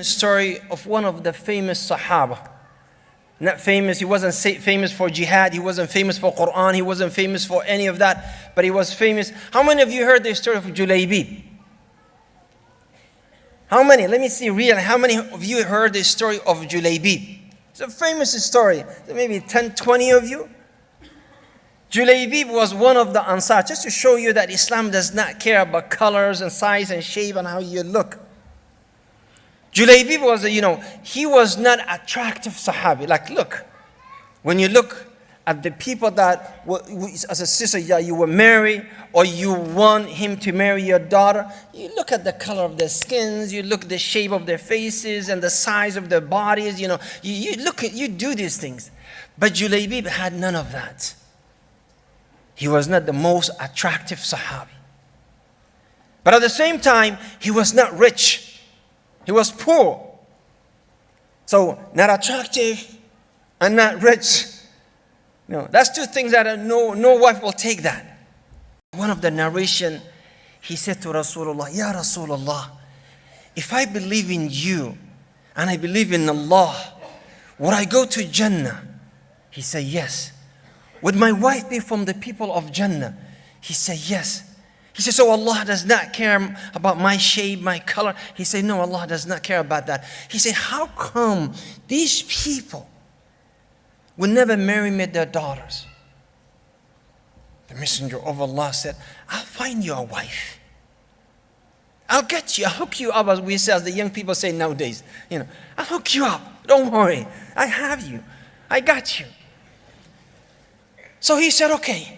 The story of one of the famous Sahaba. Not famous, he wasn't famous for jihad, he wasn't famous for Quran, he wasn't famous for any of that, but he was famous. How many of you heard the story of Julaybib? How many? Let me see real. How many of you heard the story of Julaybib? It's a famous story. Maybe 10, 20 of you. Julaybib was one of the Ansar. Just to show you that Islam does not care about colors and size and shape and how you look. Julaybib was, he was not attractive Sahabi. Like, look, when you look at the people that, as a sister, that you will marry, or you want him to marry your daughter, you look at the color of their skins, you look at the shape of their faces and the size of their bodies, you do these things. But Julaybib had none of that. He was not the most attractive Sahabi. But at the same time, he was not rich. He was poor. So, not attractive and not rich. No, that's two things that no wife will take that. One of the narration, he said to Rasulullah, Ya Rasulullah, if I believe in you and I believe in Allah, would I go to Jannah? He said, yes. Would my wife be from the people of Jannah? He said, yes. He said, so Allah does not care about my shape, my color. He said, no, Allah does not care about that. He said, how come these people will never marry me their daughters? The Messenger of Allah said, I'll find you a wife. I'll get you, I'll hook you up, as we say, as the young people say nowadays. I'll hook you up. Don't worry. I have you. I got you. So he said, okay.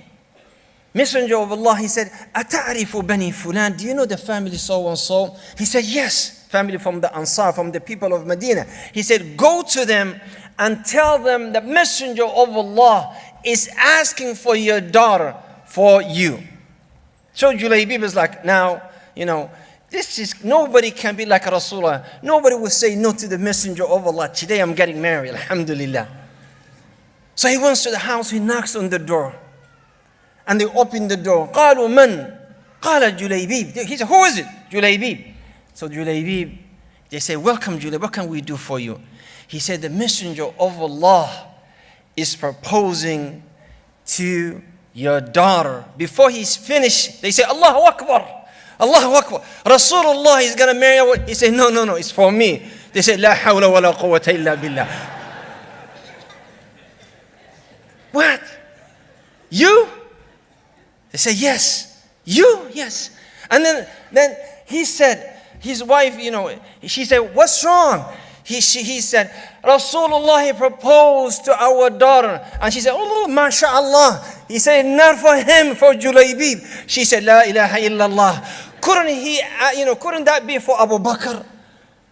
Messenger of Allah, he said, Ata'rifu bani fulan, do you know the family so and so? He said, yes, family from the Ansar, from the people of Medina. He said, go to them and tell them the Messenger of Allah is asking for your daughter for you. So Julaybib is like, now, nobody can be like Rasulullah. Nobody will say no to the Messenger of Allah. Today I'm getting married, alhamdulillah. So he went to the house, he knocks on the door. And they open the door. قالوا من? قال جليبيب. He said, who is it? Julaybib. So Julaybib, they say, welcome Julaybib, what can we do for you? He said, the Messenger of Allah is proposing to your daughter. Before he's finished, they say, Allahu Akbar. Allahu Akbar. Rasulullah is going to marry her. He said, no, it's for me. They said, La hawla wa la quwwata illa billah. What? You? They say, yes. You? Yes. And then he said, his wife, she said, what's wrong? He said, Rasulullah proposed to our daughter. And she said, oh, mashallah. He said, not for him, for Julaybib. She said, La ilaha illallah. Couldn't that be for Abu Bakr,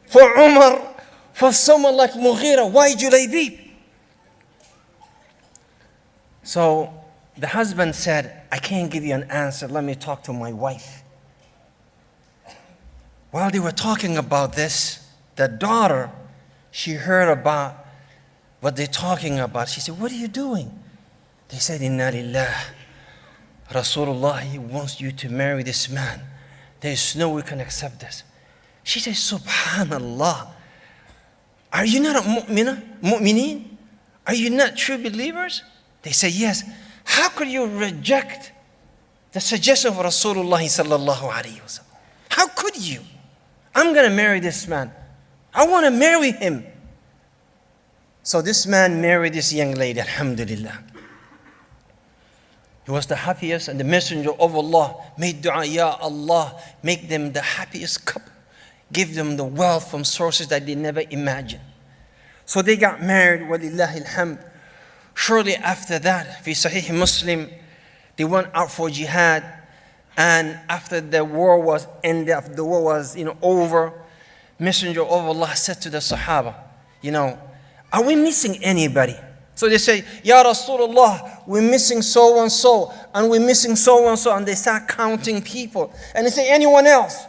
for Umar, for someone like Mughira? Why Julaybib? So the husband said, I can't give you an answer. Let me talk to my wife. While they were talking about this, the daughter, she heard about what they're talking about. She said, what are you doing? They said, Inna lillah. Rasulullah, he wants you to marry this man. There's no way we can accept this. She said, Subhanallah. Are you not a mu'mineen? Are you not true believers? They say, yes. How could you reject the suggestion of Rasulullah sallallahu alayhi wa sallam? How could you? I'm going to marry this man. I want to marry him. So this man married this young lady, alhamdulillah. He was the happiest, and the Messenger of Allah made dua, Ya Allah, make them the happiest couple. Give them the wealth from sources that they never imagined. So they got married, walillahi alhamd. Shortly after that, fi Sahih Muslim, they went out for jihad. And after the war was ended, after the war was over, Messenger of Allah said to the Sahaba, are we missing anybody? So they say, Ya Rasulullah, we're missing so and so, and we're missing so and so, and they start counting people. And they say, anyone else?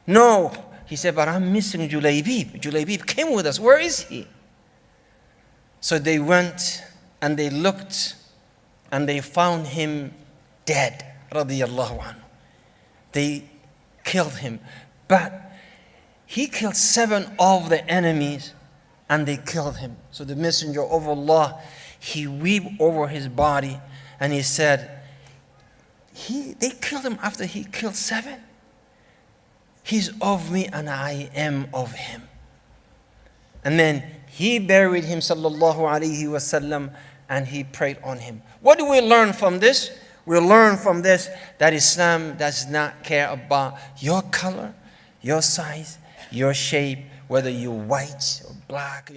No. He said, but I'm missing Julaybib. Julaybib came with us. Where is he? So they went and they looked and they found him dead, radiyallahu anhu. They killed him. But he killed 7 of the enemies and they killed him. So the messenger of Allah, he wept over his body and he said, they killed him after he killed 7. He's of me and I am of him. And then he buried him, sallallahu alaihi wasallam, and he prayed on him. What do we learn from this? We learn from this that Islam does not care about your color, your size, your shape, whether you're white or black,